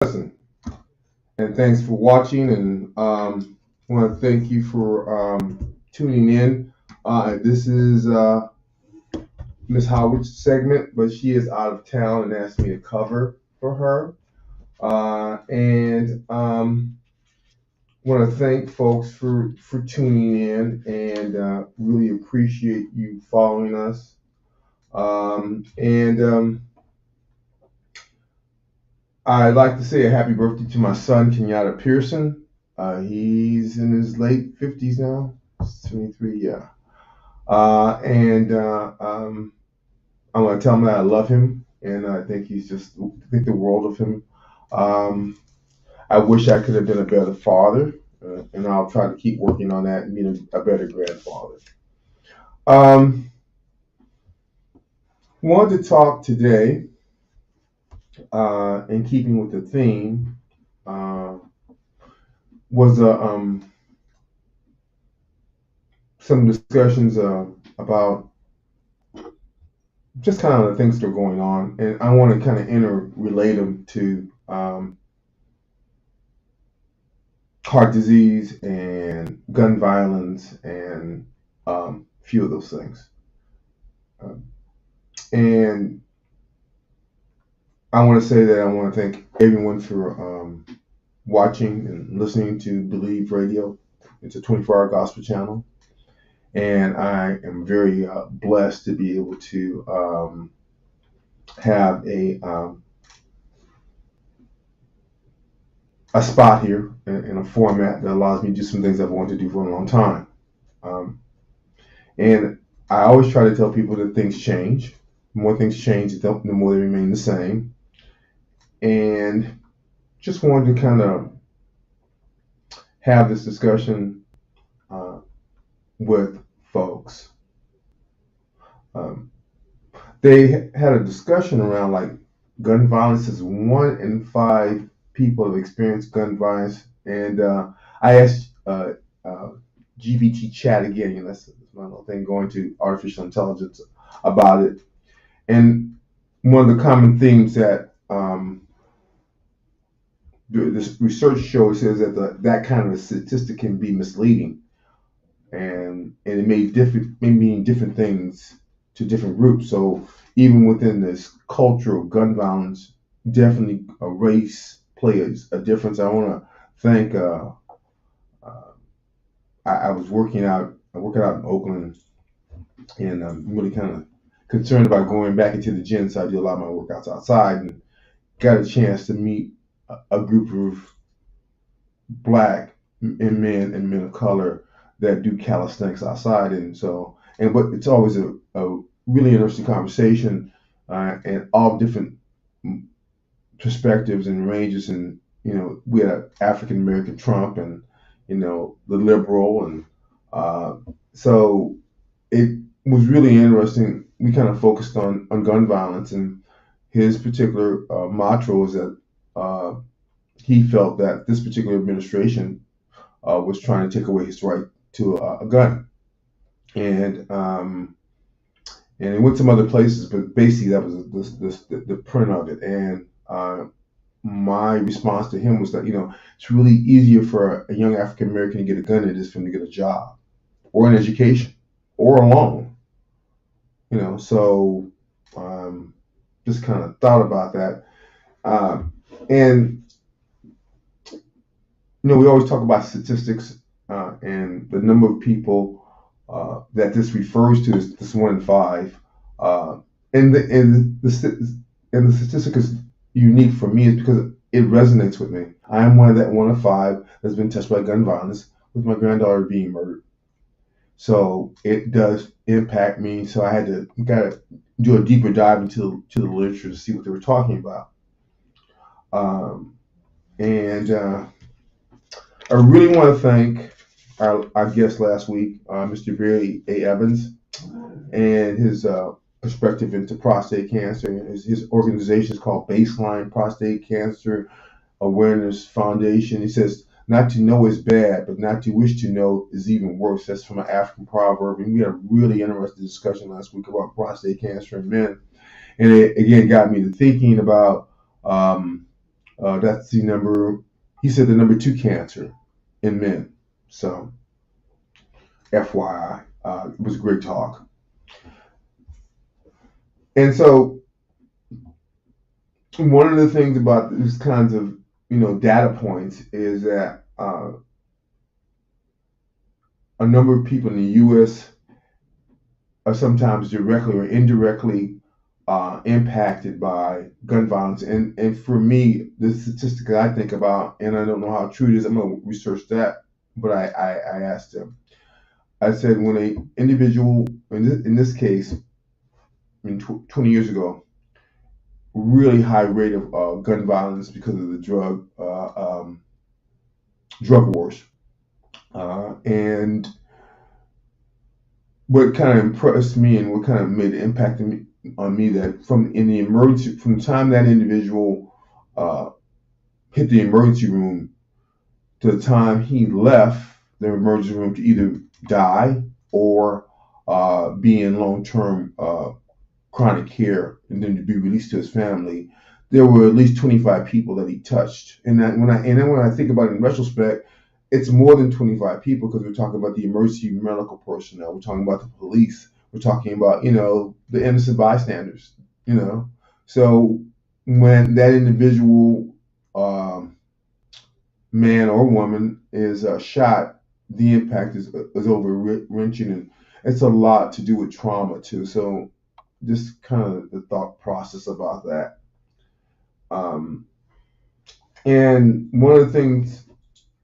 Listen, and thanks for watching. And I want to thank you for tuning in. This is Miss Howard's segment, but she is out of town and asked me to cover for her. And want to thank folks for tuning in and really appreciate you following us. And I'd like to say a happy birthday to my son, Kenyatta Pearson. He's in his late 50s now, 23, yeah. And I want to tell him that I love him, and I think think the world of him. Um, I wish I could have been a better father, and I'll try to keep working on that and being a better grandfather. Um, Wanted to talk today, in keeping with the theme, uh, was some discussions about just kind of the things that are going on, and I want to kind of interrelate them to heart disease and gun violence and a few of those things. Um, and I want to say that I want to thank everyone for watching and listening to Believe Radio. It's a 24-hour gospel channel, and I am very blessed to be able to have a spot here in a format that allows me to do some things I've wanted to do for a long time. Um, and I always try to tell people that things change. The more things change, the more they remain the same. And just wanted to kind of have this discussion with folks. Um, they had a discussion around like gun violence is 1 in 5 people have experienced gun violence, and I asked GBT chat again. That's my little thing going to artificial intelligence about it, and one of the common themes that this research shows is that that kind of a statistic can be misleading, and it may mean different things to different groups. So even within this culture of gun violence, definitely a race plays a difference. I want to thank. Uh, I was working out in Oakland, and I'm really kind of concerned about going back into the gym. So I do a lot of my workouts outside, and got a chance to meet a group of black men of color that do calisthenics outside, but it's always a really interesting conversation, and all different perspectives and ranges. And we had an African American Trump, and the liberal, and so it was really interesting. We kind of focused on gun violence, and his particular mantra was that he felt that this particular administration was trying to take away his right to a gun, and it went some other places, but basically that was the print of it. And my response to him was that it's really easier for a young African American to get a gun than it is for him to get a job or an education or a loan. So just kind of thought about that, and we always talk about statistics, and the number of people that this refers to is this 1 in 5. And the statistic is unique for me is because it resonates with me. I am one of that 1 in 5 that's been touched by gun violence, with my granddaughter being murdered. So it does impact me. So I gotta do a deeper dive into the literature to see what they were talking about. And I really want to thank our guest last week, Mr. Barry A. Evans, and his perspective into prostate cancer. His organization is called Baseline Prostate Cancer Awareness Foundation. He says, "Not to know is bad, but not to wish to know is even worse." That's from an African proverb. And we had a really interesting discussion last week about prostate cancer in men. And it again got me to thinking about That's the number. He said the number 2 cancer in men. So, FYI, it was a great talk. And so, one of the things about these kinds of data points is that a number of people in the U.S. are sometimes directly or indirectly impacted by gun violence. And for me, the statistic that I think about, and I don't know how true it is, I'm going to research that, but I asked him. I said when an individual, in this case, 20 years ago, really high rate of gun violence because of the drug wars. And what kind of impressed me and what kind of made an impact on me that from the time that individual hit the emergency room to the time he left the emergency room to either die or be in long-term chronic care and then to be released to his family, there were at least 25 people that he touched. And then when I think about it in retrospect, it's more than 25 people because we're talking about the emergency medical personnel, we're talking about the police, we're talking about the innocent bystanders. So when that individual man or woman is shot, the impact is over-wrenching, and it's a lot to do with trauma too. So just kind of the thought process about that. And one of the things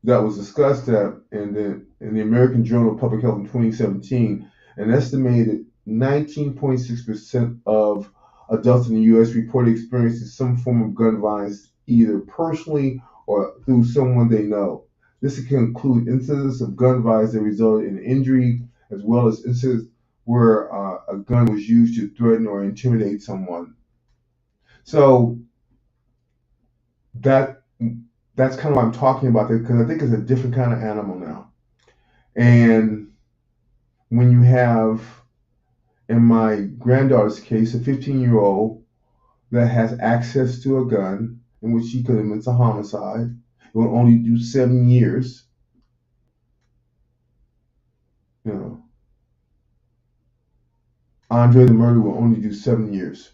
that was discussed in the American Journal of Public Health in 2017, an estimated 19.6% of adults in the U.S. reported experiencing some form of gun violence, either personally or through someone they know. This can include incidents of gun violence that resulted in injury, as well as incidents where a gun was used to threaten or intimidate someone. So that's kind of what I'm talking about there, because I think it's a different kind of animal now. And when you have, in my granddaughter's case, a 15-year-old that has access to a gun in which she commits a homicide, it will only do 7 years. Andre the murderer will only do 7 years,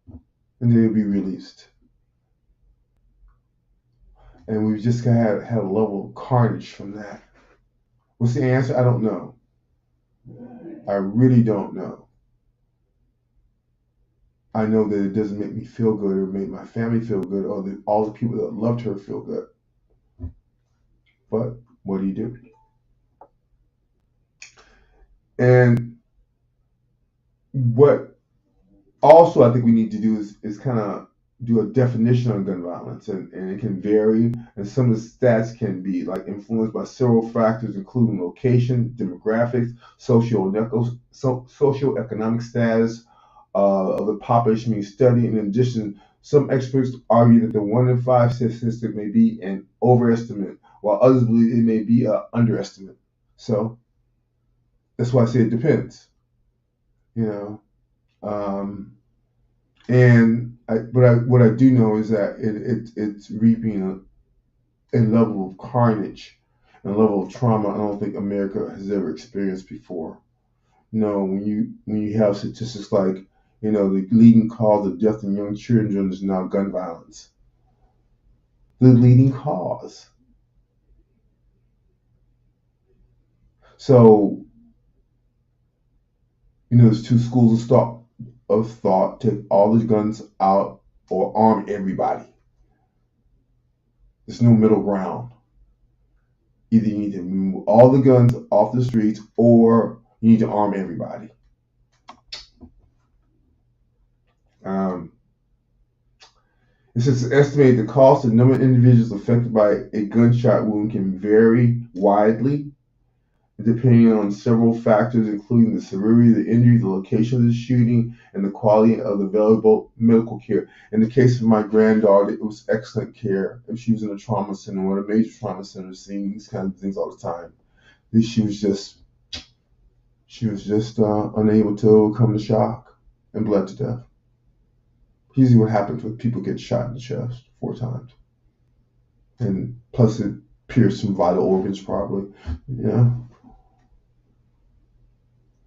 and then he'll be released. And we've just had a level of carnage from that. What's the answer? I don't know. I really don't know. I know that it doesn't make me feel good or make my family feel good or all the people that loved her feel good. But what do you do? And what also I think we need to do is kind of do a definition on gun violence, and it can vary, and some of the stats can be like influenced by several factors, including location, demographics, socioeconomic status of the population being studied. In addition, some experts argue that the 1 in 5 statistic may be an overestimate, while others believe it may be an underestimate. So that's why I say it depends. What I do know is that it's reaping a level of carnage and a level of trauma I don't think America has ever experienced before. When you have statistics like the leading cause of death in young children is now gun violence. The leading cause. So there's two schools of thought: take all the guns out or arm everybody. There's no middle ground. Either you need to remove all the guns off the streets or you need to arm everybody. It says estimated the cost of the number of individuals affected by a gunshot wound can vary widely, depending on several factors, including the severity of the injury, the location of the shooting, and the quality of the available medical care. In the case of my granddaughter, it was excellent care. She was in a trauma center, one of the major trauma centers, seeing these kinds of things all the time. She was just unable to overcome the shock and bled to death. Usually what happens when people get shot in the chest 4 times. and plus it pierced some vital organs probably. Yeah,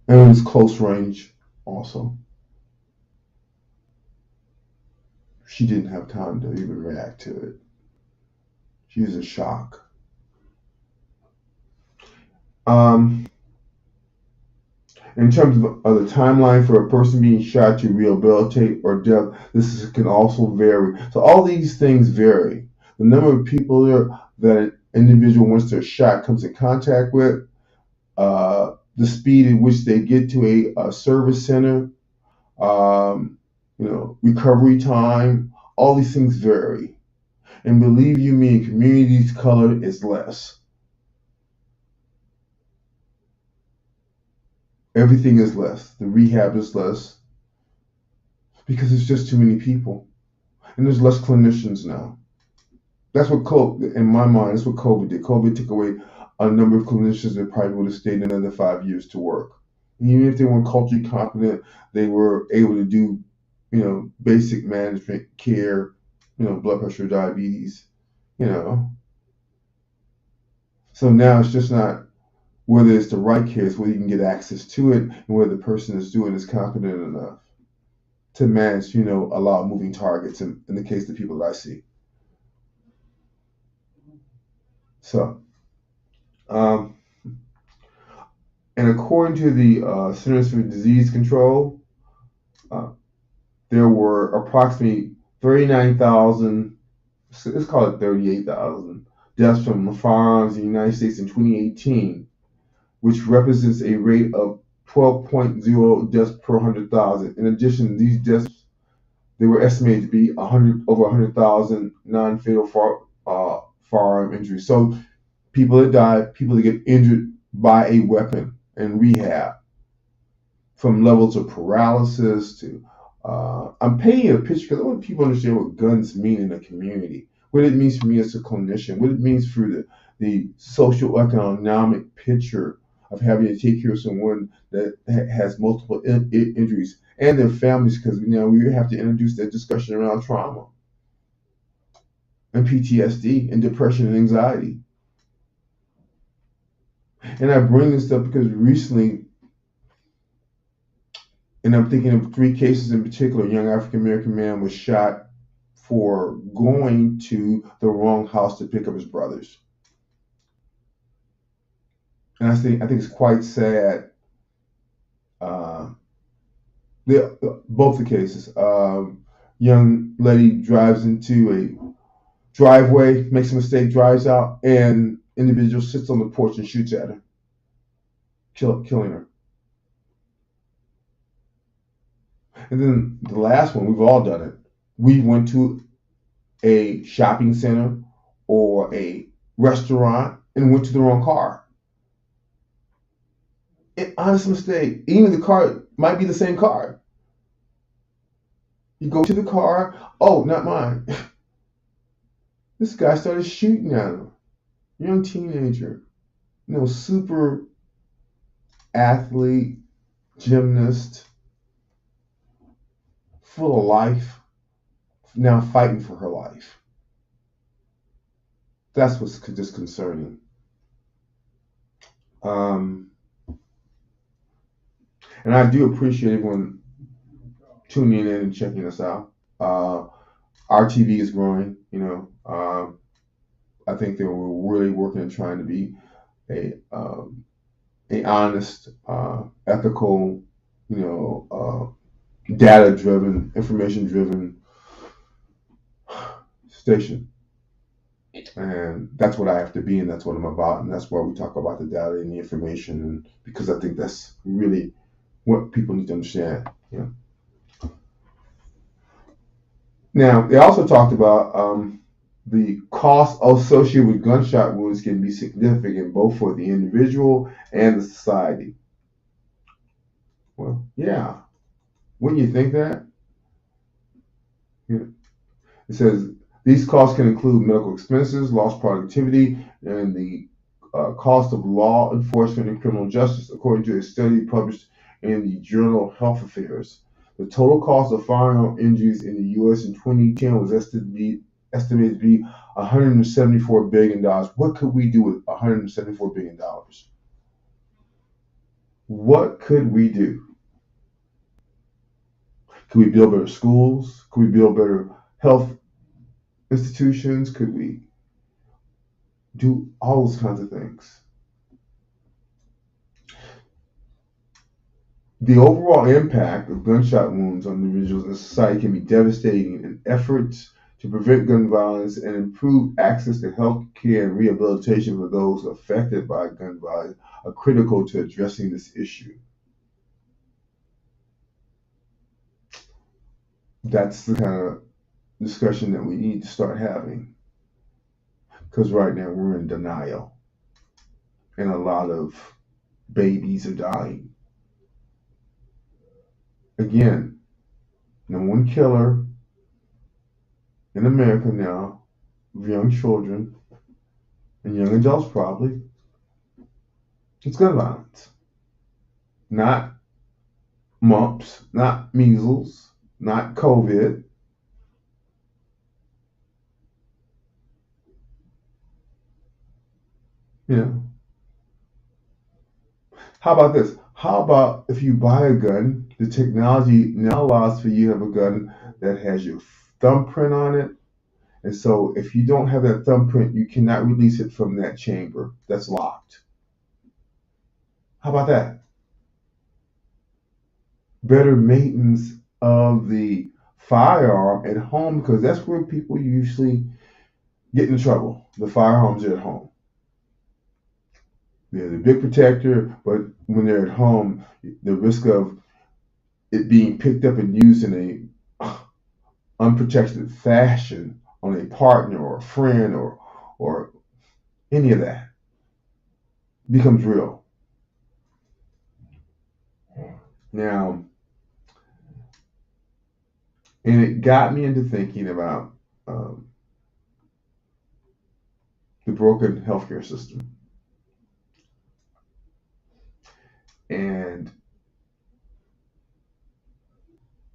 and it was close range also. She didn't have time to even react to it. She was in shock. Um, in terms of the timeline for a person being shot to rehabilitate or death, can also vary. So all these things vary. The number of people that an individual once they're shot comes in contact with, the speed at which they get to a service center, um, recovery time, all these things vary. And believe you me, in communities, color is less. Everything is less. The rehab is less because it's just too many people. And there's less clinicians now. That's what COVID, in my mind, that's what COVID did. COVID took away a number of clinicians that probably would have stayed another 5 years to work. And even if they weren't culturally competent, they were able to do, basic management care, blood pressure, diabetes, you know. So now it's just not whether it's the right care, it's whether you can get access to it and whether the person is doing is competent enough to manage, a lot of moving targets in the case of the people that I see. So, um, and according to the Centers for Disease Control, uh, there were approximately 39,000, let's call it 38,000 deaths from firearms in the United States in 2018, which represents a rate of 12.0 deaths per 100,000. In addition, these deaths, they were estimated to be over 100,000 non-fatal firearm injuries. So people that die, people that get injured by a weapon in rehab, from levels of paralysis to I'm painting a picture because I want people to understand what guns mean in a community, what it means for me as a clinician, what it means for the social economic picture of having to take care of someone that has multiple injuries and their families, because we have to introduce that discussion around trauma and PTSD and depression and anxiety. And I bring this up because recently, and I'm thinking of three cases in particular. A young African American man was shot for going to the wrong house to pick up his brothers. And I think it's quite sad. Uh, both the cases. Young lady drives into a driveway, makes a mistake, drives out, and individual sits on the porch and shoots at her, killing her. And then the last one, we've all done it. We went to a shopping center or a restaurant and went to the wrong car. Honest mistake. Even the car might be the same car. You go to the car. Oh, not mine. This guy started shooting at him. Young teenager. Super athlete, gymnast, full of life. Now fighting for her life. That's what's just concerning. And I do appreciate everyone tuning in and checking us out. Our TV is growing. I think that we're really working and trying to be a honest, ethical, data-driven, information-driven station. And that's what I have to be, and that's what I'm about, and that's why we talk about the data and the information, and because I think that's really what people need to understand. Now, they also talked about the cost associated with gunshot wounds can be significant both for the individual and the society. Well, yeah. Wouldn't you think that? Yeah. It says these costs can include medical expenses, lost productivity, and the cost of law enforcement and criminal justice, according to a study published in the Journal of Health Affairs. The total cost of firearm injuries in the U.S. in 2010 was estimated estimated to be $174 billion. What could we do with $174 billion? What could we do? Could we build better schools? Could we build better health institutions? Could we do all those kinds of things? The overall impact of gunshot wounds on individuals and society can be devastating, and efforts to prevent gun violence and improve access to health care and rehabilitation for those affected by gun violence are critical to addressing this issue. That's the kind of discussion that we need to start having, because right now we're in denial and a lot of babies are dying. Again, number one killer in America now of young children and young adults probably, it's gun violence. Not mumps, not measles, not COVID. You know, how about this? How about if you buy a gun, the technology now allows for you to have a gun that has your thumbprint on it. And so if you don't have that thumbprint, you cannot release it from that chamber that's locked. How about that? Better maintenance of the firearm at home, because that's where people usually get in trouble. The firearms are at home. They're the big protector, but when they're at home, the risk of it being picked up and used in a unprotected fashion on a partner or a friend or any of that becomes real. Now, and it got me into thinking about the broken healthcare system. And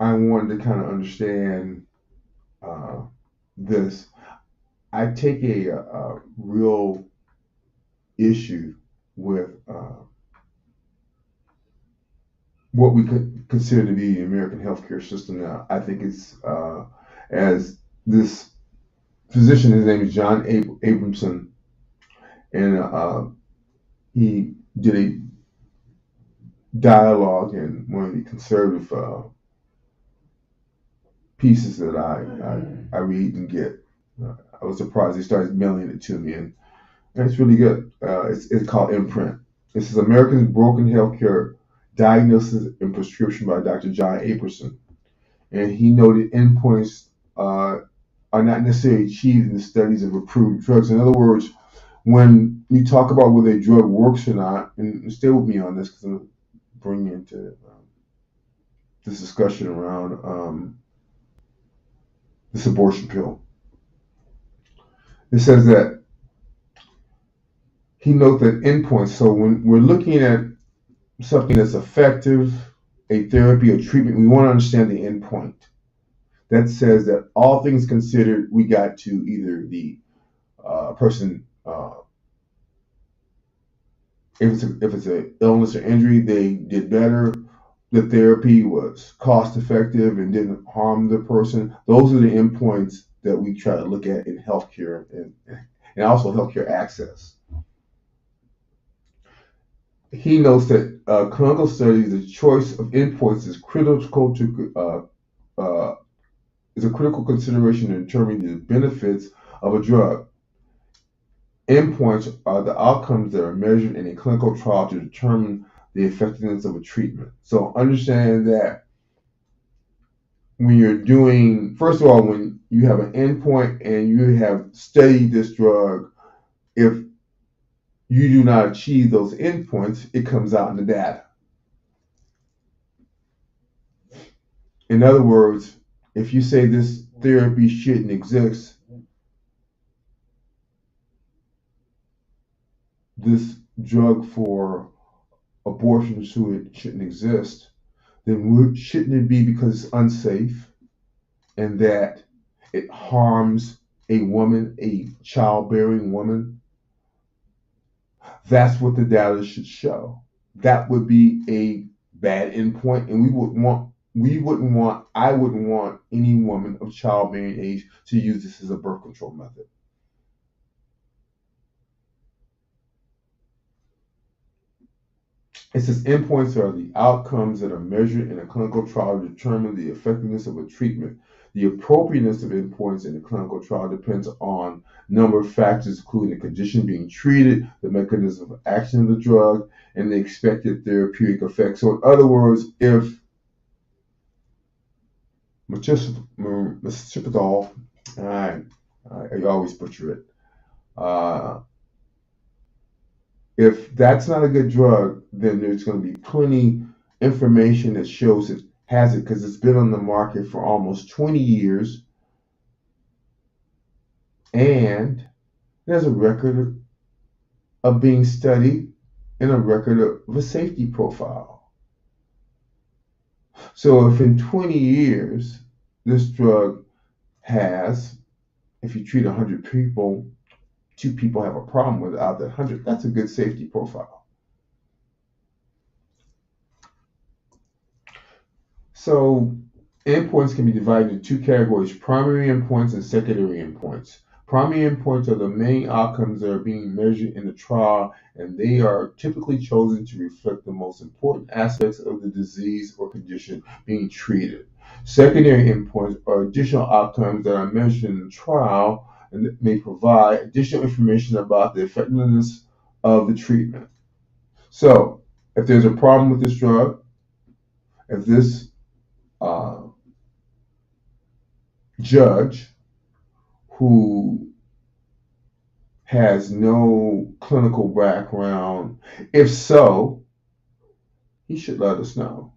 I wanted to kind of understand this. I take a real issue with what we could consider to be the American healthcare system now. I think it's, as this physician, his name is John Abramson, and he did a dialogue in one of the conservative pieces that I read and get. I was surprised he started mailing it to me, and it's really good. It's called Imprint. This is America's Broken Healthcare Diagnosis and Prescription by Dr. John Abramson. And he noted endpoints are not necessarily achieved in the studies of approved drugs. In other words, when you talk about whether a drug works or not, and stay with me on this because I'm bringing into this discussion around this abortion pill. It says that he notes that endpoints, so when we're looking at something that's effective, a therapy or treatment, we want to understand the endpoint. That says that all things considered, we got to either the person, if it's an illness or injury, they did better. The therapy was cost effective and didn't harm the person. Those are the endpoints that we try to look at in healthcare and also healthcare access. He notes that clinical studies, the choice of endpoints is critical to is a critical consideration in determining the benefits of a drug. Endpoints are the outcomes that are measured in a clinical trial to determine the effectiveness of a treatment. So understand that when you're doing, first of all, when you have an endpoint and you have studied this drug, if you do not achieve those endpoints, it comes out in the data. In other words, if you say this therapy shouldn't exist, this drug for abortion shouldn't exist, then shouldn't it be because it's unsafe and that it harms a woman, a childbearing woman, that's what the data should show. That would be a bad endpoint, and I wouldn't want any woman of childbearing age to use this as a birth control method. It says endpoints are the outcomes that are measured in a clinical trial to determine the effectiveness of a treatment. The appropriateness of endpoints in a clinical trial depends on a number of factors, including the condition being treated, the mechanism of action of the drug, and the expected therapeutic effect. So, in other words, if Mistipidol, I always butcher it. If that's not a good drug, then there's going to be plenty information that shows it has it because it's been on the market for almost 20 years and there's a record of being studied and a record of a safety profile. So if in 20 years this drug has, if you treat 100 people, 2 people have a problem with it out of that 100, that's a good safety profile. So endpoints can be divided into 2 categories, primary endpoints and secondary endpoints. Primary endpoints are the main outcomes that are being measured in the trial, and they are typically chosen to reflect the most important aspects of the disease or condition being treated. Secondary endpoints are additional outcomes that are measured in the trial and that may provide additional information about the effectiveness of the treatment. So, if there's a problem with this drug, if this judge who has no clinical background, if so, he should let us know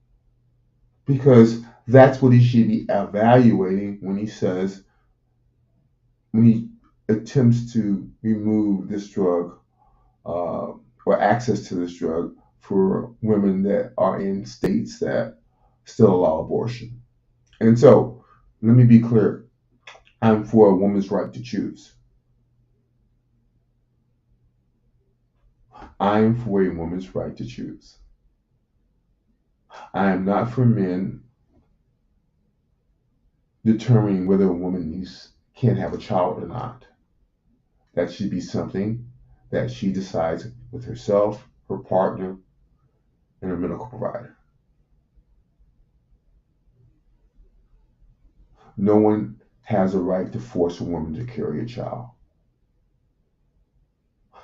because that's what he should be evaluating when he attempts to remove this drug or access to this drug for women that are in states that still allow abortion. And so, let me be clear. I'm for a woman's right to choose. I am for a woman's right to choose. I am not for men determining whether a woman can have a child or not. That should be something that she decides with herself, her partner, and her medical provider. No one has a right to force a woman to carry a child.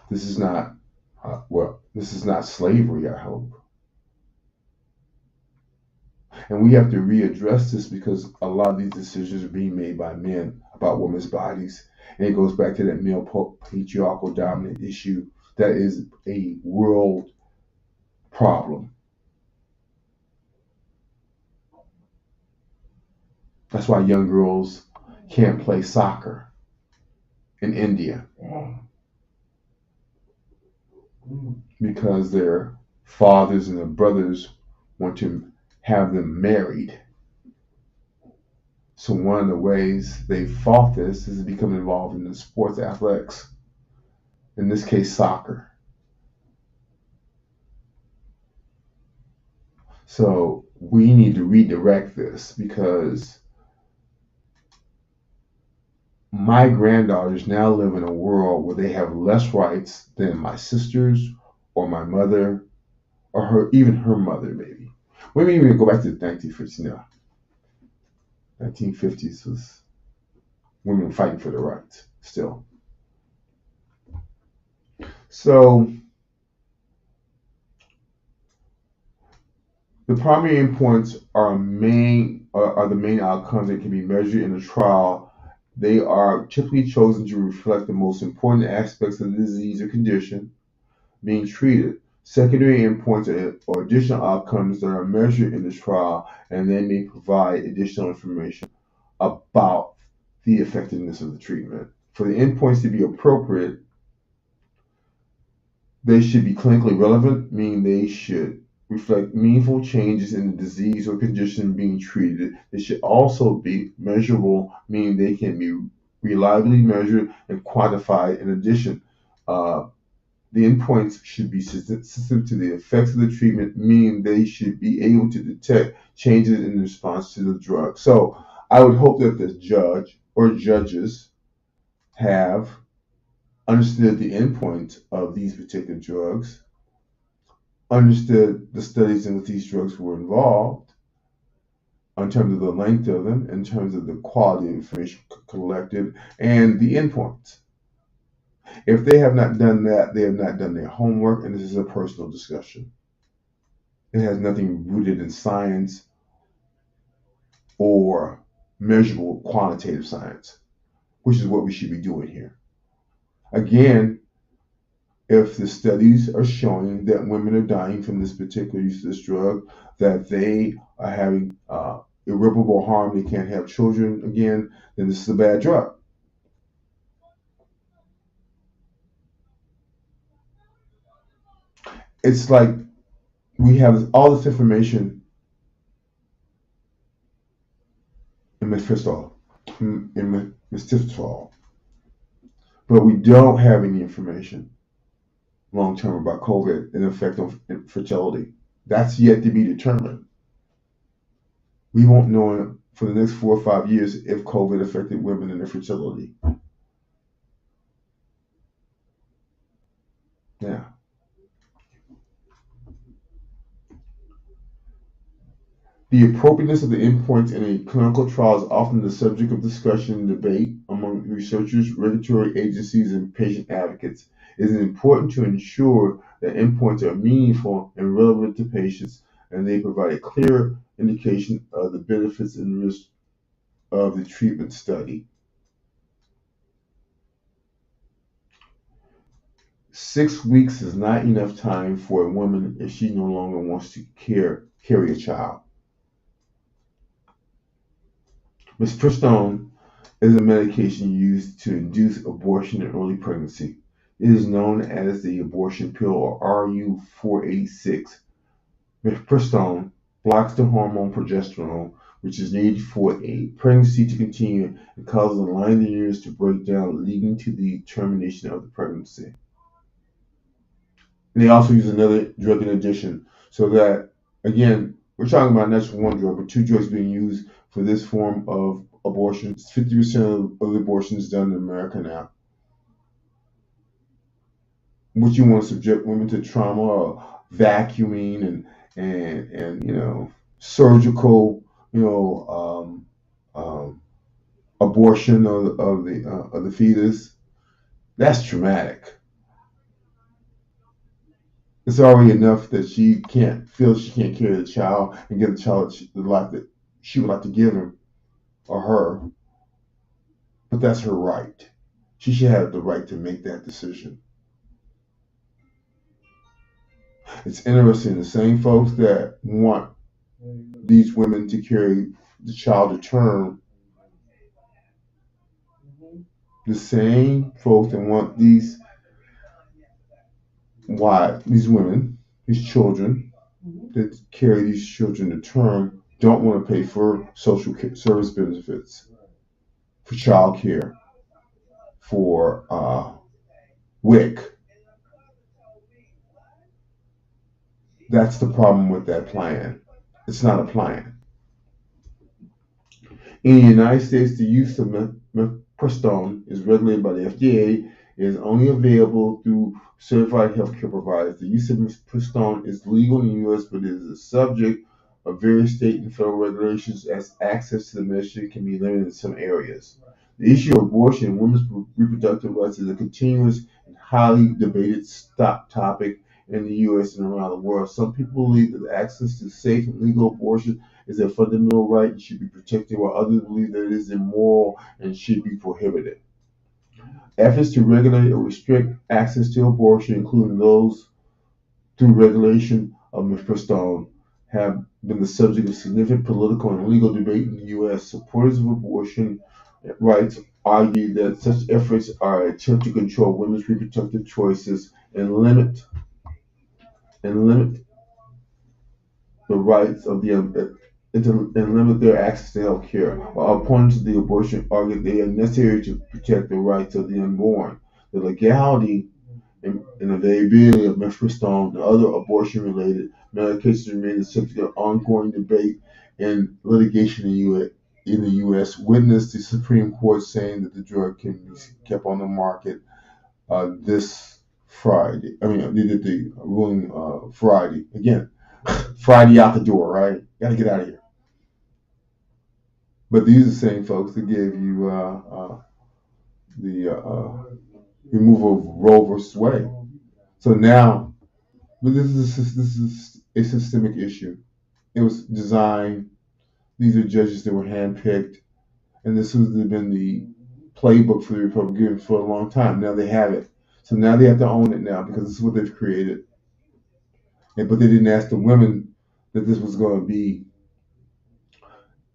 This is not this is not slavery, I hope. And we have to readdress this because a lot of these decisions are being made by men about women's bodies. And it goes back to that male patriarchal dominant issue that is a world problem. That's why young girls can't play soccer in India because their fathers and their brothers want to have them married. So one of the ways they fought this is to become involved in the sports athletics, in this case soccer. So we need to redirect this because my granddaughters now live in a world where they have less rights than my sisters or my mother or even her mother maybe. We may even go back to the 1950s now. 1950s was women fighting for their rights still. So the primary endpoints are the main outcomes that can be measured in a trial. They are typically chosen to reflect the most important aspects of the disease or condition being treated. Secondary endpoints are additional outcomes that are measured in the trial, and they may provide additional information about the effectiveness of the treatment. For the endpoints to be appropriate, they should be clinically relevant, meaning they should reflect meaningful changes in the disease or condition being treated. They should also be measurable, meaning they can be reliably measured and quantified. In addition, uh, the endpoints should be sensitive to the effects of the treatment, meaning they should be able to detect changes in response to the drug. So I would hope that the judge or judges have understood the endpoint of these particular drugs, understood the studies in which these drugs were involved, in terms of the length of them, in terms of the quality of information collected, and the endpoints. If they have not done that, they have not done their homework, and this is a personal discussion. It has nothing rooted in science or measurable quantitative science, which is what we should be doing here. Again, if the studies are showing that women are dying from this particular use of this drug, that they are having irreparable harm, they can't have children again, then this is a bad drug. It's like we have all this information in mifepristone, but we don't have any information long term about COVID and the effect on fertility. That's yet to be determined. We won't know for the next 4 or 5 years if COVID affected women and their fertility. Yeah. The appropriateness of the endpoints in a clinical trial is often the subject of discussion and debate among researchers, regulatory agencies, and patient advocates. It is important to ensure that endpoints are meaningful and relevant to patients, and they provide a clear indication of the benefits and risks of the treatment study. 6 weeks is not enough time for a woman if she no longer wants to carry a child. Mifepristone is a medication used to induce abortion in early pregnancy. It is known as the abortion pill, or RU486. Mifepristone blocks the hormone progesterone, which is needed for a pregnancy to continue, and causes the lining of the uterus to break down, leading to the termination of the pregnancy. And they also use another drug in addition, so that, again, we're talking about not just one drug, but two drugs being used for this form of abortion. 50% of the abortions done in America now. Would you want to subject women to trauma or vacuuming and surgical abortion of the fetus? That's traumatic. It's already enough that she can't carry the child and give the child the life that she would like to give him or her, but that's her right. She should have the right to make that decision. It's interesting, the same folks that want these women to carry the child to term, the same folks that want these women, these children that carry these children to term, don't want to pay for social service benefits, for child care, for WIC. That's the problem with that plan. It's not a plan. In the United States, the use of mifepristone is regulated by the FDA. It is only available through certified healthcare providers. The use of mifepristone is legal in the U.S., but it is the subject of various state and federal regulations, as access to the medicine can be limited in some areas. The issue of abortion and women's reproductive rights is a continuous and highly debated topic in the U.S. and around the world. Some people believe that access to safe and legal abortion is a fundamental right and should be protected, while others believe that it is immoral and should be prohibited. Efforts to regulate or restrict access to abortion, including those through regulation of mifepristone, have been the subject of significant political and legal debate in the U.S. Supporters of abortion rights argue that such efforts are an attempt to control women's reproductive choices and limit the rights of the and limit their access to health care, while opponents of the abortion argue they are necessary to protect the rights of the unborn. The legality and availability of mifepristone and other abortion-related medications remain the subject of ongoing debate and litigation in the U.S. Witness the Supreme Court saying that the drug can be kept on the market this Friday. I mean, they did the ruling Friday. Again, Friday out the door, right? Got to get out of here. But these are the same folks that gave you the removal of Roe versus Wade. So now, but this is a systemic issue. It was designed. These are judges that were handpicked, and this has been the playbook for the Republicans for a long time. Now they have it. So now they have to own it now because this is what they've created. But they didn't ask the women that this was going to be.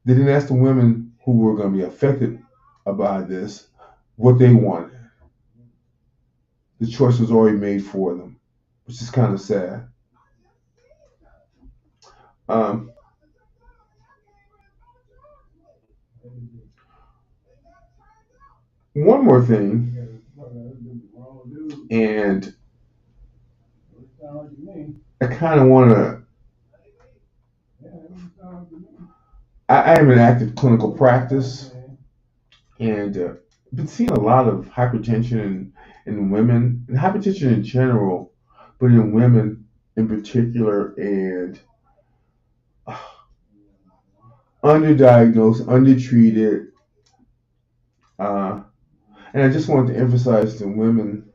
They didn't ask the women who were going to be affected by this what they wanted. The choice was already made for them, which is kind of sad. Um, one more thing, and I kind of want to. I am in active clinical practice, and been seeing a lot of hypertension in women, and hypertension in general, but in women in particular, and underdiagnosed, undertreated. Uh, and I just wanted to emphasize to women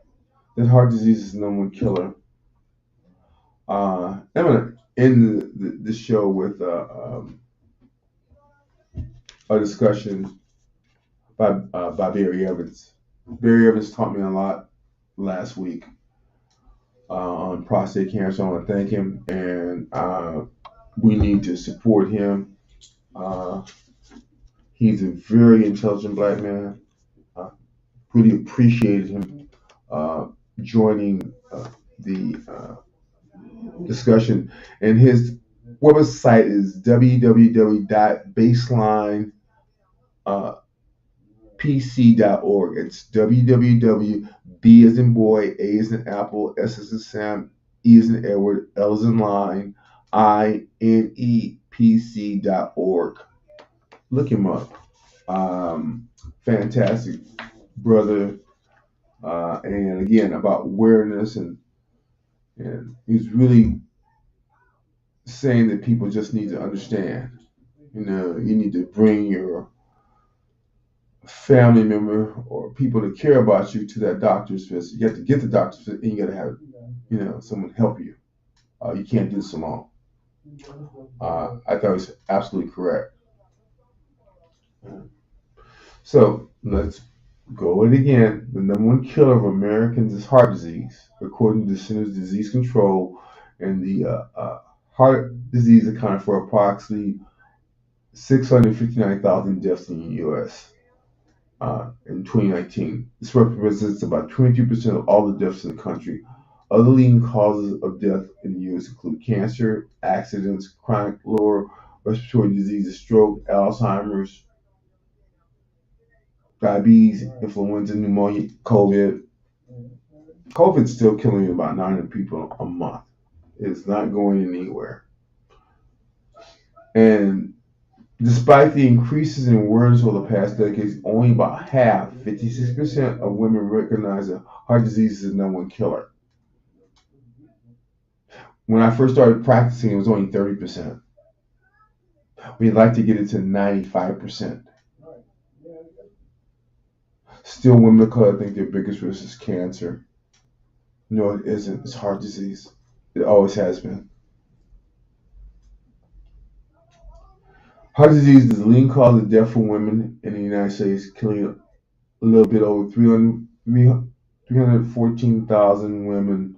that heart disease is the number one killer. I'm going to end the show with a discussion by Barry Evans. Barry Evans taught me a lot last week on prostate cancer. I want to thank him, and we need to support him. He's a very intelligent black man. Really appreciated him joining the discussion. And his website is www.baselinepc.org. It's www.b as in boy, a as in apple, s as in Sam, e as in Edward, l as in line, inepc.org. Look him up. Fantastic brother. And again, about awareness, and he's really saying that people just need to understand. You need to bring your family member or people that care about you to that doctor's visit. You have to get the doctor's visit, and you got to have someone help you. You can't do this alone. I thought it was absolutely correct. So let's go it again. The number one killer of Americans is heart disease, according to the Centers for Disease Control, and the heart disease accounted for approximately 659,000 deaths in the U.S. In 2019. This represents about 22% of all the deaths in the country. Other leading causes of death in the U.S. include cancer, accidents, chronic lower respiratory diseases, stroke, Alzheimer's, diabetes, influenza, pneumonia, COVID. COVID's still killing about 900 people a month. It's not going anywhere. And despite the increases in awareness over the past decades, only about half, 56% of women recognize that heart disease is the number one killer. When I first started practicing, it was only 30%. We'd like to get it to 95%. Still, women of color think their biggest risk is cancer. No, it isn't. It's heart disease. It always has been. Heart disease is the leading cause of death for women in the United States, killing a little bit over 314,000 women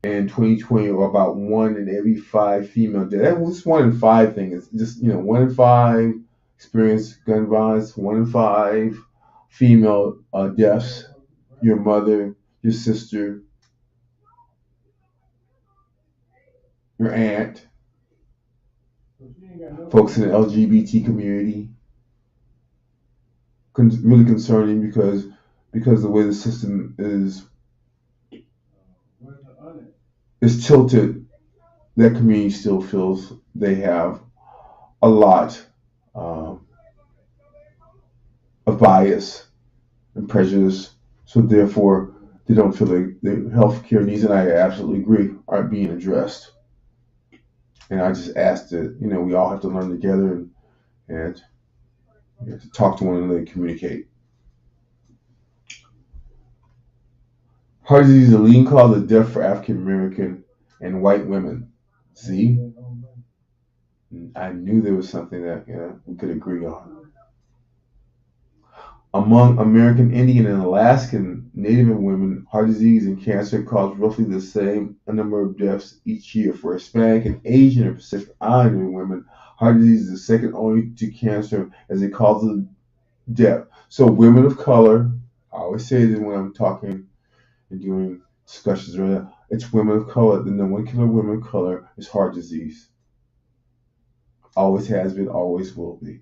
in 2020, or about 1 in every 5 female deaths. That was 1 in 5 thing. It's just, 1 in 5 experience gun violence, 1 in 5 female deaths. Your mother, your sister, your aunt. folks in the LGBT community. Really concerning because the way the system is tilted, that community still feels they have a lot um, of bias and prejudice. So therefore, they don't feel like their health care needs, and I absolutely agree, aren't being addressed. And I just ask that we all have to learn together and to talk to one another and communicate. Heart disease is a leading cause of death for African American and white women. See, I knew there was something that we could agree on. Among American Indian and Alaskan Native women, heart disease and cancer cause roughly the same number of deaths each year. For Hispanic and Asian and Pacific Islander women, heart disease is second only to cancer as a cause of death. So women of color, I always say that when I'm talking and doing discussions right now, it's women of color. The number one killer of women of color is heart disease. Always has been, always will be.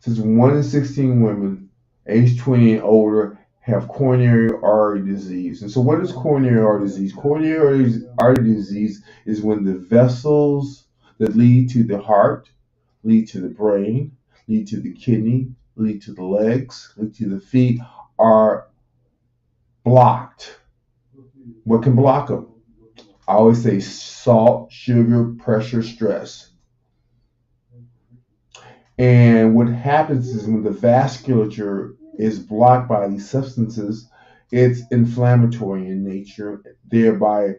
Since 1 in 16 women aged 20 and older have coronary artery disease. And so, what is coronary artery disease? Coronary artery disease is when the vessels that lead to the heart, lead to the brain, lead to the kidney, lead to the legs, lead to the feet are blocked. What can block them? I always say salt, sugar, pressure, stress. And what happens is when the vasculature is blocked by these substances, it's inflammatory in nature, thereby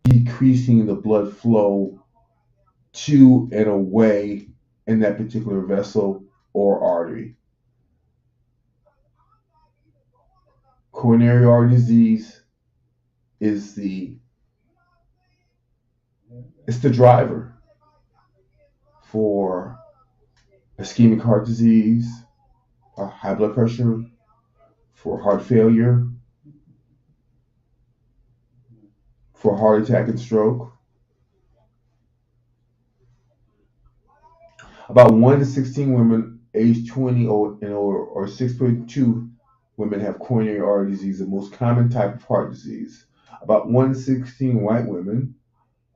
decreasing the blood flow to and away in that particular vessel or artery. Coronary artery disease is the driver for ischemic heart disease, high blood pressure, for heart failure, for heart attack and stroke. About 1 to 16 women aged 20 and older, or 6.2 women have coronary artery disease, the most common type of heart disease. About 1 to 16 white women,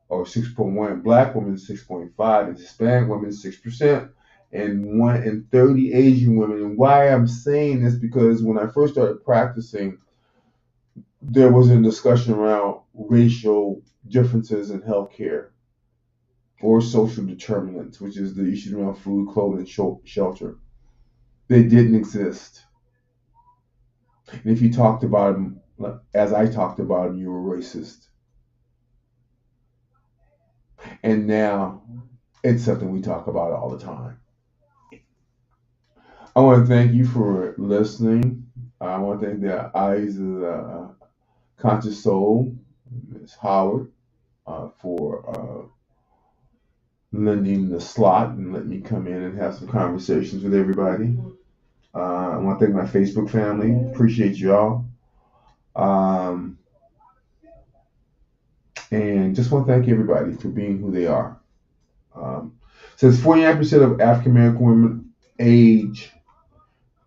or 6.1, black women 6.5, and Hispanic women 6%, and 1 in 30 Asian women. And why I'm saying this, because when I first started practicing, there was a discussion around racial differences in healthcare or social determinants, which is the issues around food, clothing, shelter. They didn't exist. And if you talked about them, as I talked about them, you were racist. And now it's something we talk about all the time. I want to thank you for listening. I want to thank the Eyes of the Conscious Soul, Ms. Howard, for lending the slot and letting me come in and have some conversations with everybody. I want to thank my Facebook family. Appreciate y'all. And just want to thank everybody for being who they are. Since 49% of African American women age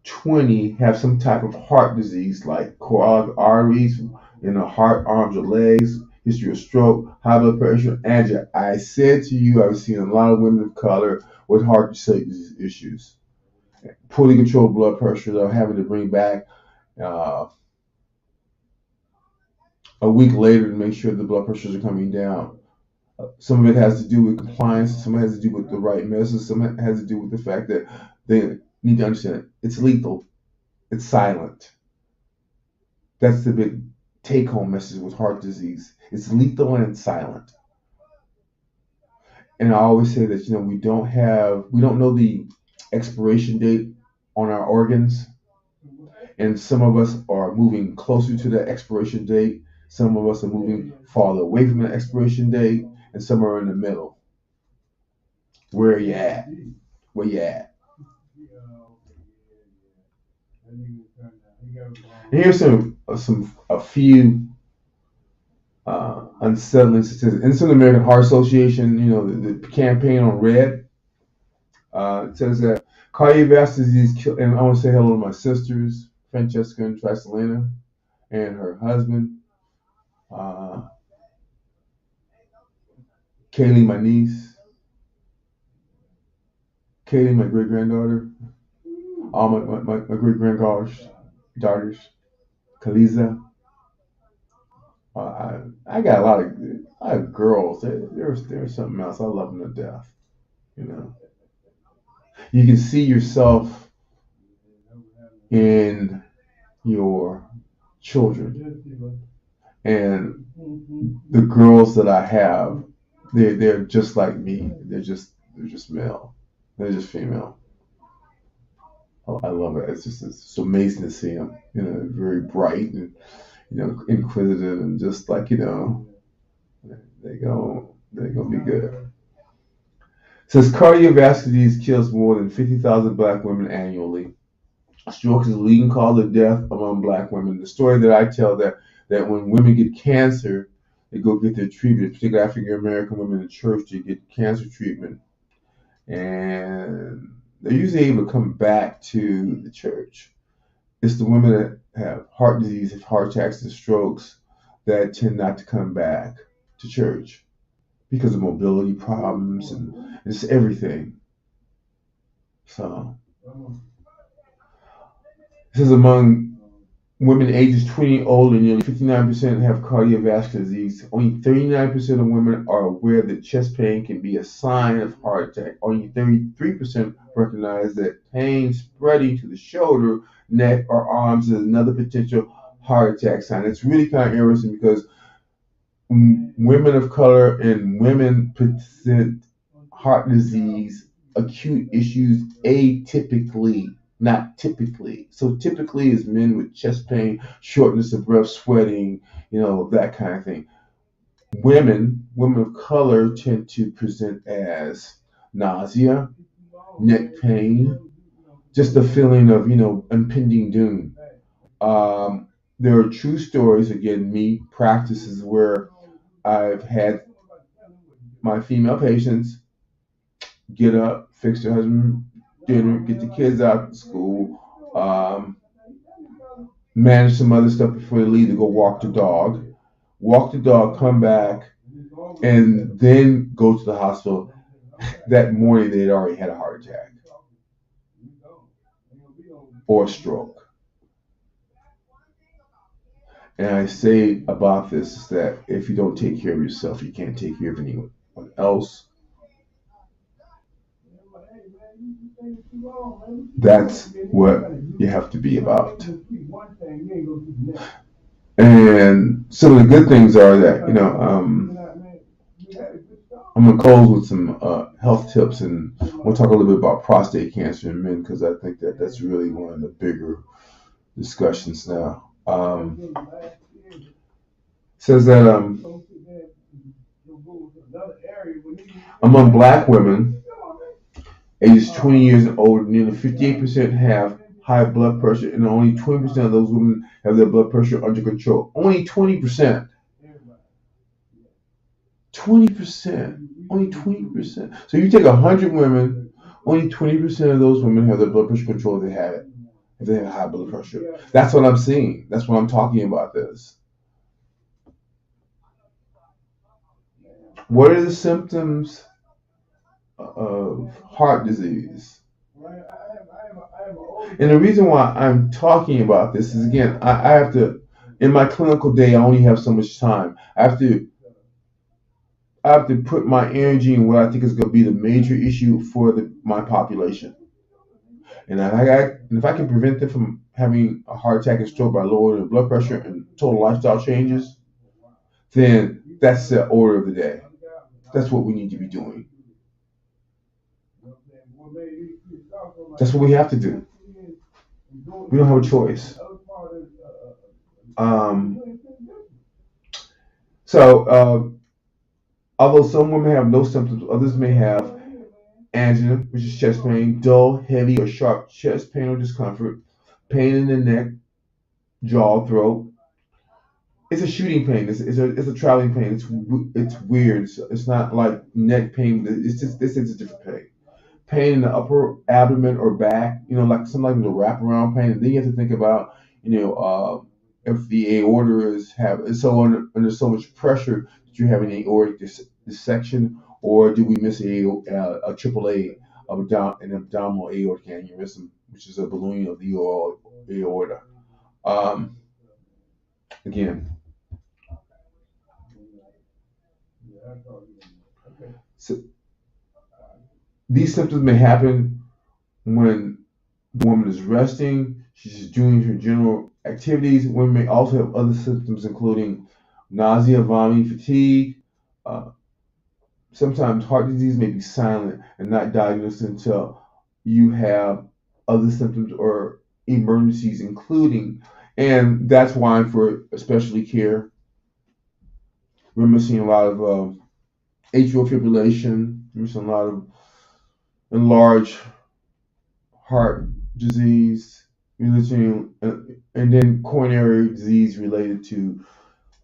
20 have some type of heart disease like clogged arteries in the heart, arms, or legs, history of stroke, high blood pressure, angina. I said to you, I've seen a lot of women of color with heart disease issues. Poorly controlled blood pressure, they're having to bring back a week later to make sure the blood pressures are coming down. Some of it has to do with compliance, some of it has to do with the right medicine, some of it has to do with the fact that they need to understand it's lethal, it's silent. That's the big take home message with heart disease. It's lethal and it's silent. And I always say that we don't know the expiration date on our organs, and some of us are moving closer to that expiration date. Some of us are moving farther away from the expiration date, and some are in the middle. Where are you at? Where you at? And here's a few unsettling statistics. And so the American Heart Association, the campaign on red, it says that cardiovascular disease kill. And I want to say hello to my sisters, Francesca and Tricelina, and her husband, uh, Kaylee, my niece, Kaylee, my great granddaughter, all my great daughters, Kaliza. I got I have girls. There's something else. I love them to death. You know, you can see yourself in your children, and the girls that I have, they're just like me. They're just male. They're just female. Oh, I love it. It's amazing to see them. Very bright and inquisitive and just like they're gonna be good. It says cardiovascular disease kills more than 50,000 black women annually. Stroke is the leading cause of death among black women. The story that I tell that when women get cancer, they go get their treatment, particularly African American women in church, they get cancer treatment, and they're usually able to come back to the church. It's the women that have heart disease, have heart attacks and strokes that tend not to come back to church because of mobility problems and it's everything. So this is among women ages 20 and older, nearly 59% have cardiovascular disease. Only 39% of women are aware that chest pain can be a sign of heart attack. Only 33% recognize that pain spreading to the shoulder, neck, or arms is another potential heart attack sign. It's really kind of interesting because women of color and women present heart disease, acute issues atypically, not typically. So typically is men with chest pain, shortness of breath, sweating, that kind of thing. Women of color tend to present as nausea, neck pain, just the feeling of, impending doom. There are true stories, again, me practices where I've had my female patients get up, fix their husband dinner, get the kids out to school, manage some other stuff before they leave to go walk the dog, come back, and then go to the hospital. That morning they had already had a heart attack or a stroke. And I say about this is that if you don't take care of yourself, you can't take care of anyone else. That's what you have to be about. And some of the good things are that, I'm going to close with some health tips, and we'll talk a little bit about prostate cancer in men because I think that's really one of the bigger discussions now. Says that among black women ages 20 years and older, nearly 58% have high blood pressure, and only 20% of those women have their blood pressure under control. Only 20%. 20%. Only 20%. So you take 100 women, only 20% of those women have their blood pressure controlled if they have it. If they have high blood pressure. That's what I'm seeing. That's what I'm talking about this. What are the symptoms of heart disease? And the reason why I'm talking about this is, again, I have to, in my clinical day, I only have so much time. I have to put my energy in what I think is going to be the major issue for my population. And if I can prevent them from having a heart attack and stroke by lowering their blood pressure and total lifestyle changes, then that's the order of the day. That's what we need to be doing. That's what we have to do. We don't have a choice. Although some women have no symptoms, others may have angina, which is chest pain, dull, heavy, or sharp chest pain or discomfort, pain in the neck, jaw, throat, it's a shooting pain. It's a traveling pain. It's weird. It's not like neck pain. It's just this is a different pain. Pain in the upper abdomen or back. Like sometimes a wraparound pain. And then you have to think about if the aorta is so under so much pressure that you have an aortic dissection, or do we miss a triple A an abdominal aortic aneurysm, which is a ballooning of the aorta. Um, Again, so these symptoms may happen when the woman is resting, she's just doing her general activities. Women may also have other symptoms, including nausea, vomiting, fatigue. Uh, Sometimes heart disease may be silent and not diagnosed until you have other symptoms or emergencies, and that's why for especially care, we're missing a lot of atrial fibrillation, we're missing a lot of enlarged heart disease, religion, and then coronary disease related to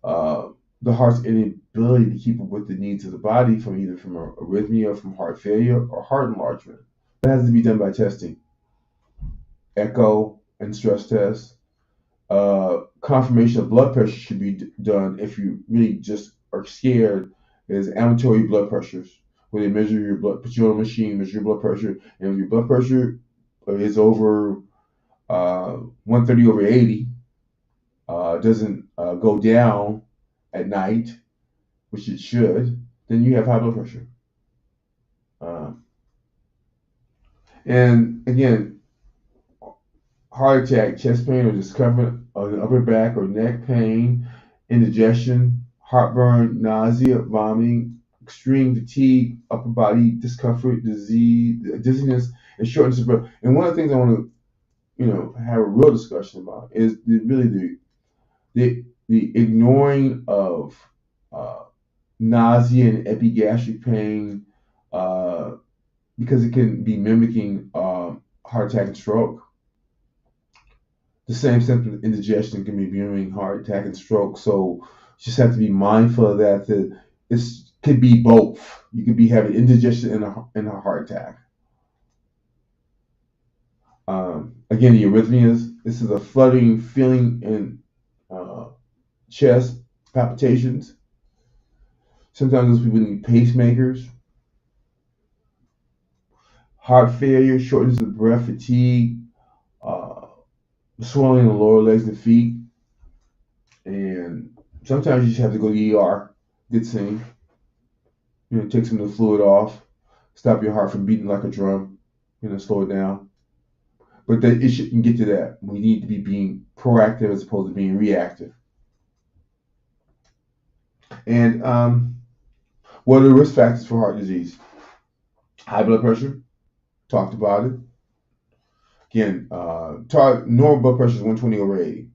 uh, the heart's inability to keep up with the needs of the body from either from arrhythmia, from heart failure, or heart enlargement. That has to be done by testing, echo, and stress tests. Confirmation of blood pressure should be done if you really just are scared. Is ambulatory blood pressures, where they measure your blood, put you on a machine, measure your blood pressure, and if your blood pressure is over 130 over 80, doesn't go down at night, which it should, then you have high blood pressure. Um, and again, heart attack, chest pain, or discomfort of the upper back or neck pain, indigestion, heartburn, nausea, vomiting, extreme fatigue, upper body discomfort, disease, dizziness, and shortness of breath. And one of the things I want to have a real discussion about is really the ignoring of uh, nausea and epigastric pain, uh, because it can be mimicking heart attack and stroke. The same symptom, indigestion, can be mimicking heart attack and stroke. So you just have to be mindful of that. That it could be both. You could be having indigestion and a heart attack. Again, the arrhythmias. This is a fluttering feeling in uh, chest, palpitations. Sometimes those people need pacemakers. Heart failure, shortness of breath, fatigue, uh, swelling in the lower legs and feet, and sometimes you just have to go to the ER, get seen, take some of the fluid off, stop your heart from beating like a drum, slow it down. But that it shouldn't get to that. We need to be being proactive as opposed to being reactive. And what are the risk factors for heart disease? High blood pressure, talked about it. Again, normal blood pressure is 120 over 80.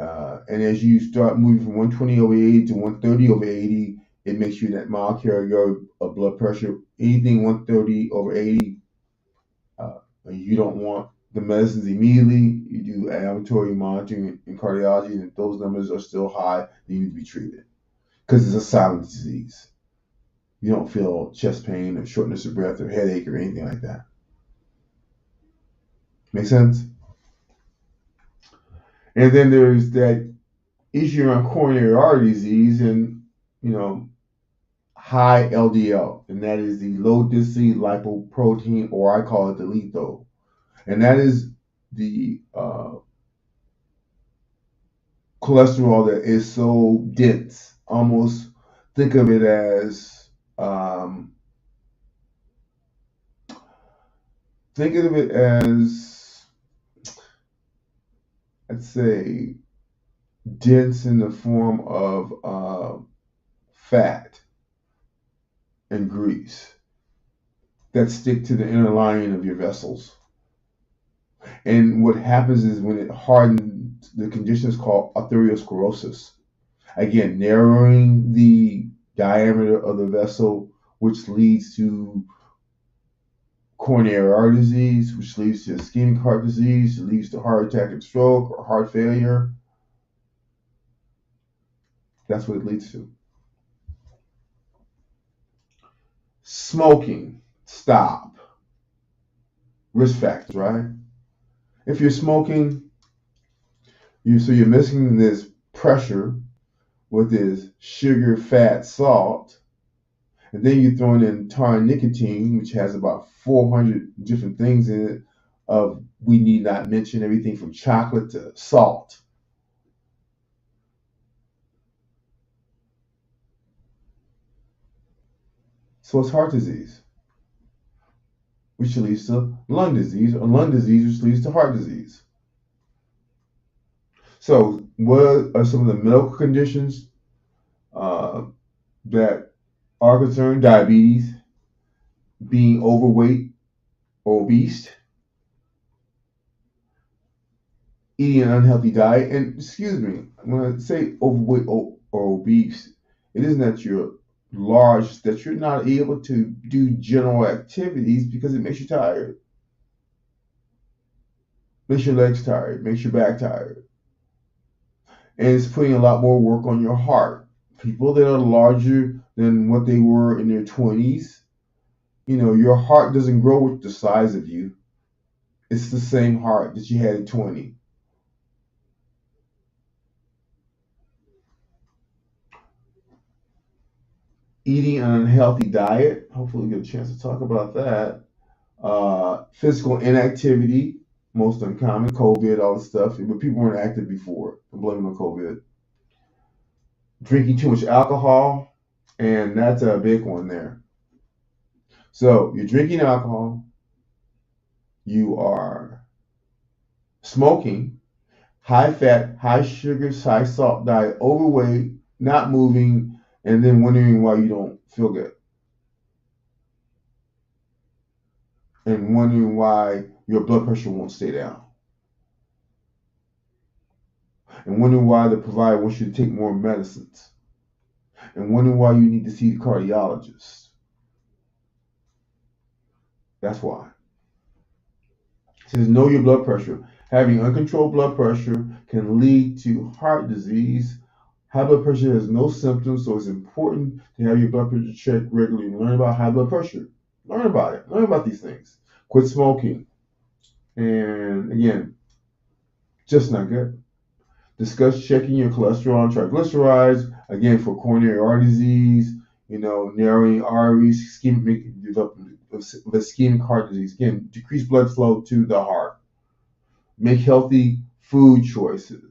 And as you start moving from 120 over 80 to 130 over 80, it makes you that mild carrier of blood pressure. Anything 130 over 80, you don't want the medicines immediately. You do ambulatory monitoring and cardiology, and if those numbers are still high, they need to be treated because it's a silent disease. You don't feel chest pain or shortness of breath or headache or anything like that. Make sense? And then there's that issue around coronary artery disease and, high LDL, and that is the low density lipoprotein, or I call it the litho. And that is the cholesterol that is so dense. Almost think of it as let's say dense in the form of fat and grease that stick to the inner lining of your vessels. And what happens is when it hardens, the condition is called arteriosclerosis. Again, narrowing the diameter of the vessel, which leads to coronary artery disease, which leads to ischemic heart disease, leads to heart attack and stroke or heart failure. That's what it leads to. Smoking, stop. Risk factors, right? If you're smoking, you're mixing this pressure with this sugar, fat, salt, and then you're throwing in tar and nicotine, which has about 400 different things in it. Of we need not mention everything from chocolate to salt. So it's heart disease, which leads to lung disease, or lung disease, which leads to heart disease. So, what are some of the medical conditions uh, that are concerned? Diabetes, being overweight or obese, eating an unhealthy diet. And excuse me, when I say overweight or obese, it isn't that you're large, that you're not able to do general activities because it makes you tired, makes your legs tired, makes your back tired. And it's putting a lot more work on your heart. People that are larger than what they were in their 20s, your heart doesn't grow with the size of you. It's the same heart that you had at 20. Eating an unhealthy diet, hopefully we get a chance to talk about that. Physical inactivity, most uncommon, COVID, all this stuff, but people weren't active before. I'm blaming on COVID. Drinking too much alcohol, and that's a big one there. So you're drinking alcohol, you are smoking, high fat, high sugars, high salt diet, overweight, not moving, and then wondering why you don't feel good. And wondering why your blood pressure won't stay down. And wondering why the provider wants you to take more medicines. And wondering why you need to see the cardiologist. That's why. It says know your blood pressure. Having uncontrolled blood pressure can lead to heart disease. High blood pressure has no symptoms, so it's important to have your blood pressure checked regularly and learn about high blood pressure. Learn about it. Learn about these things. Quit smoking. And again, just not good. Discuss checking your cholesterol and triglycerides, again, for coronary artery disease, narrowing arteries, development of ischemic heart disease. Again, decrease blood flow to the heart. Make healthy food choices.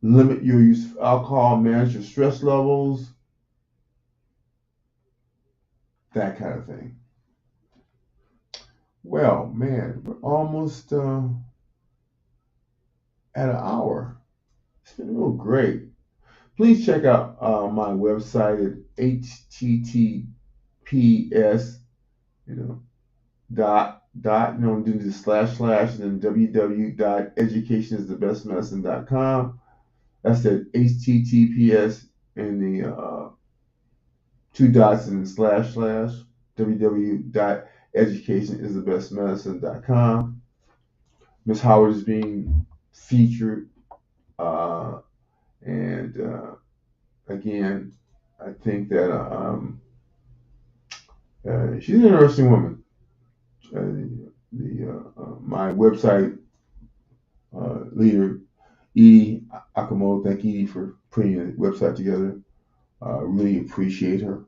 Limit your use of alcohol, manage your stress levels, that kind of thing. Well, man, we're almost at an hour. It's been real great. Please check out my website at https, do the slash, and then www.educationisthebestmedicine.com. That's at https and the two dots and slash www.educationisthebestmedicine.com. Miss Howard is being featured, and again, I think that she's an interesting woman. My website leader, Edie Akamoto, thank Edie for putting the website together. Really appreciate her.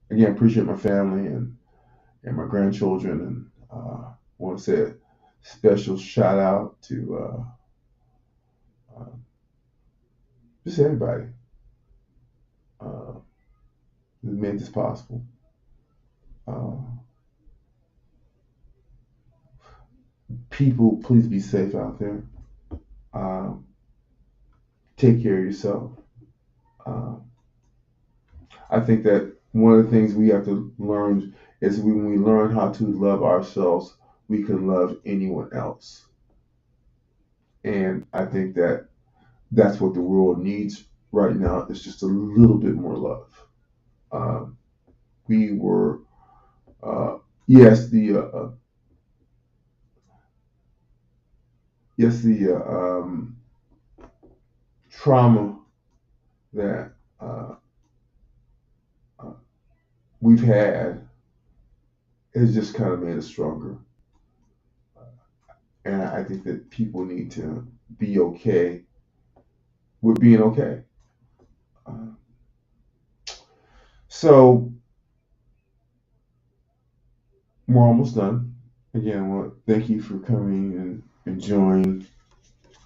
Again, appreciate my family and my grandchildren, and want to say a special shout out to just everybody that made this possible. People, please be safe out there. Take care of yourself. I think that one of the things we have to learn is when we learn how to love ourselves, we can love anyone else. And I think that that's what the world needs right now, is just a little bit more love. We were, yes, yes, the trauma that uh, we've had has just kind of made us stronger. And I think that people need to be okay with being okay. Uh, so we're almost done. Again, I want to thank you for coming and enjoying.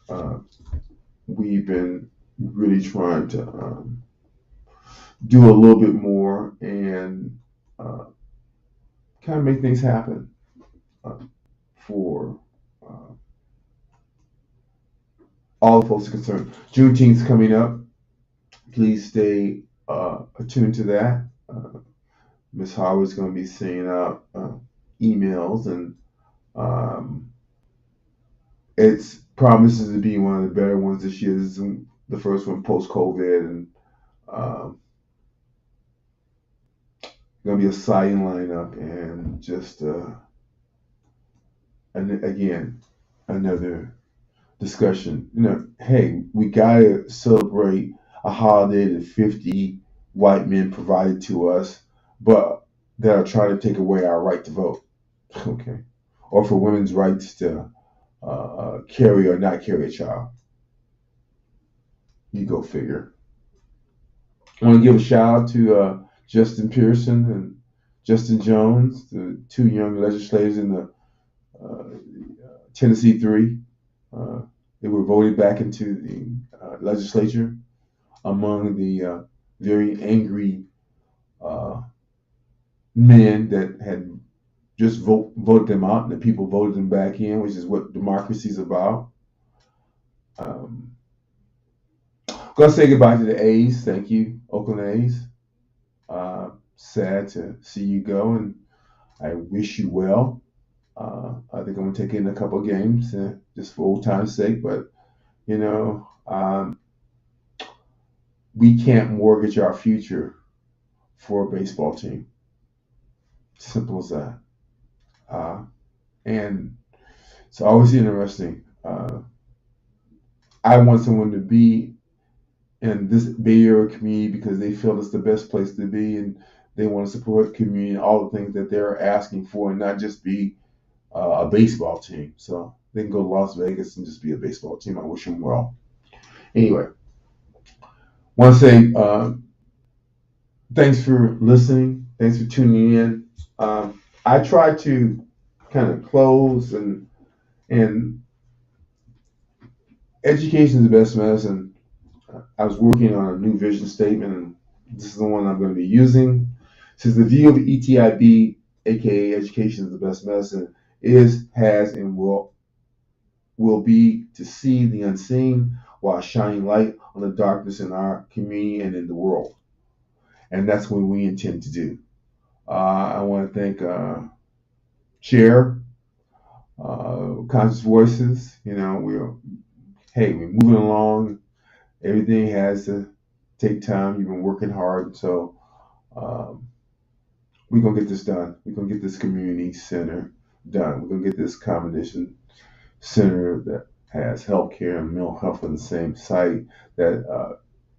Uh, we've been really trying to do a little bit more and uh, kind of make things happen uh, for uh, all the folks concerned. Juneteenth's coming up. Please stay attuned to that. Miss Howard's going to be sending out emails, and um, it promises to be one of the better ones this year. This is the first one post COVID, and um, going to be a exciting lineup, and just and again another discussion. Hey, we gotta celebrate a holiday that 50 white men provided to us, but that are trying to take away our right to vote. Okay, or for women's rights to carry or not carry a child. You go figure. I want to give a shout out to Justin Pearson and Justin Jones, the two young legislators in the Tennessee Three. Uh, they were voted back into the legislature among the very angry uh, men that had just voted them out, and the people voted them back in, which is what democracy is about. Um, Gonna say goodbye to the A's. Thank you, Oakland A's. Sad to see you go, and I wish you well. I think I'm gonna take in a couple of games just for old time's sake, but you know, we can't mortgage our future for a baseball team. Simple as that. Uh, and it's always interesting. I want someone to be in this Bay Area community because they feel it's the best place to be, and they want to support community and all the things that they're asking for, and not just be a baseball team. So they can go to Las Vegas and just be a baseball team. I wish them well. Anyway, want to say thanks for listening. Thanks for tuning in. I try to kind of close and education is the best medicine. I was working on a new vision statement, and this is the one I'm going to be using. It says the view of ETIB, aka education is the best medicine, is, has, and will be to see the unseen while shining light on the darkness in our community and in the world. And that's what we intend to do. I want to thank Chair, Conscious Voices. We're moving along. Everything has to take time. You've been working hard, so we're gonna get this done. We're gonna get this community center done. We're gonna get this accommodation center that has healthcare and mental health on the same site that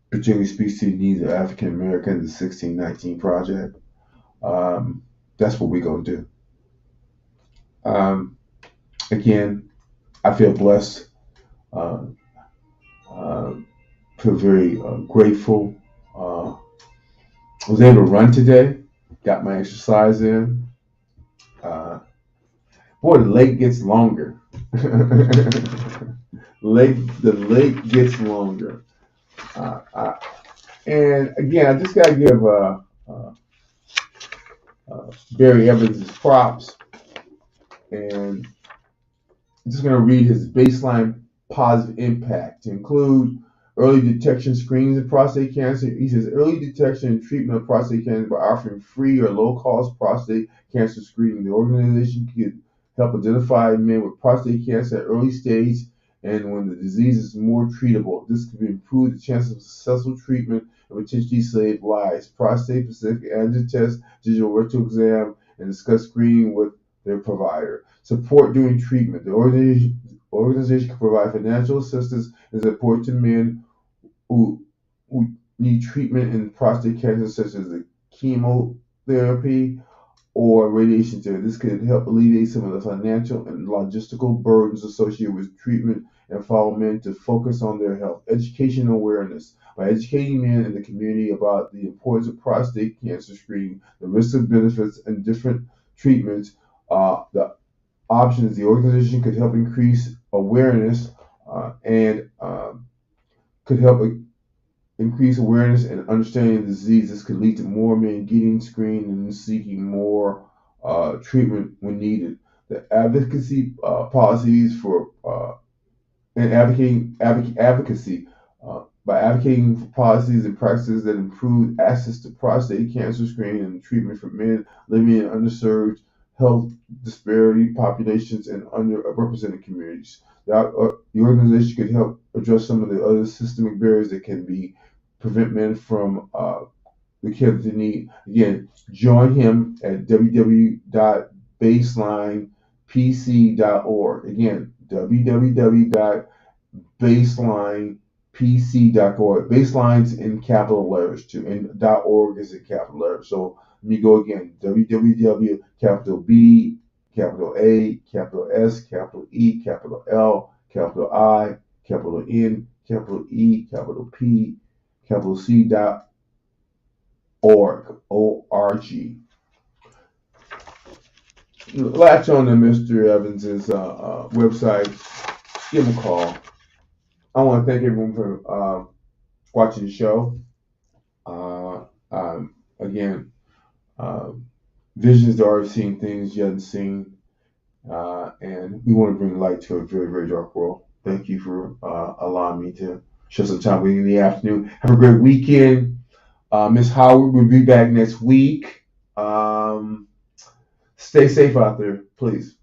particularly speaks to the needs of African Americans. The 1619 project. That's what we're gonna do. Again, I feel blessed. Uh, uh, feel very grateful. I was able to run today. Got my exercise in. Boy, the lake gets longer. The lake gets longer. And again, I just gotta give Barry Evans his props, and I'm just gonna read his baseline positive impact to include early detection screenings of prostate cancer. He says early detection and treatment of prostate cancer by offering free or low-cost prostate cancer screening. The organization could help identify men with prostate cancer at early stage and when the disease is more treatable. This could improve the chances of successful treatment and potentially save lives. Prostate-specific antigen test, digital rectal exam, and discuss screening with their provider. Support during treatment. The organization can provide financial assistance and support to men who need treatment in prostate cancer, such as the chemotherapy or radiation therapy. This could help alleviate some of the financial and logistical burdens associated with treatment and follow men to focus on their health. Education and awareness. By educating men in the community about the importance of prostate cancer screening, the risks and benefits, and different treatments, the options, the organization could help increase awareness and could help increase awareness and understanding of the disease. This could lead to more men getting screened and seeking more treatment when needed. The advocacy policies for and advocacy by advocating for policies and practices that improve access to prostate cancer screening and treatment for men living in underserved, health disparity populations and underrepresented communities. The organization could help address some of the other systemic barriers that can be prevent men from the care that they need. Again, join him at www.baselinepc.org. Again, www.baselinepc.org. Baselines in capital letters too, and .org is in capital letters. So let me go again: www, capital B, capital A, capital S, capital E, capital L, capital I, capital N, capital E, capital P, capital C .org, O-R-G. Latch on to Mr. Evans's website. Give him a call. I want to thank everyone for watching the show. Again, visions are seeing things you haven't seen, and we want to bring light to a very, very dark world. Thank you for allowing me to share some time with you in the afternoon. Have a great weekend. Miss Howard will be back next week. Stay safe out there, please.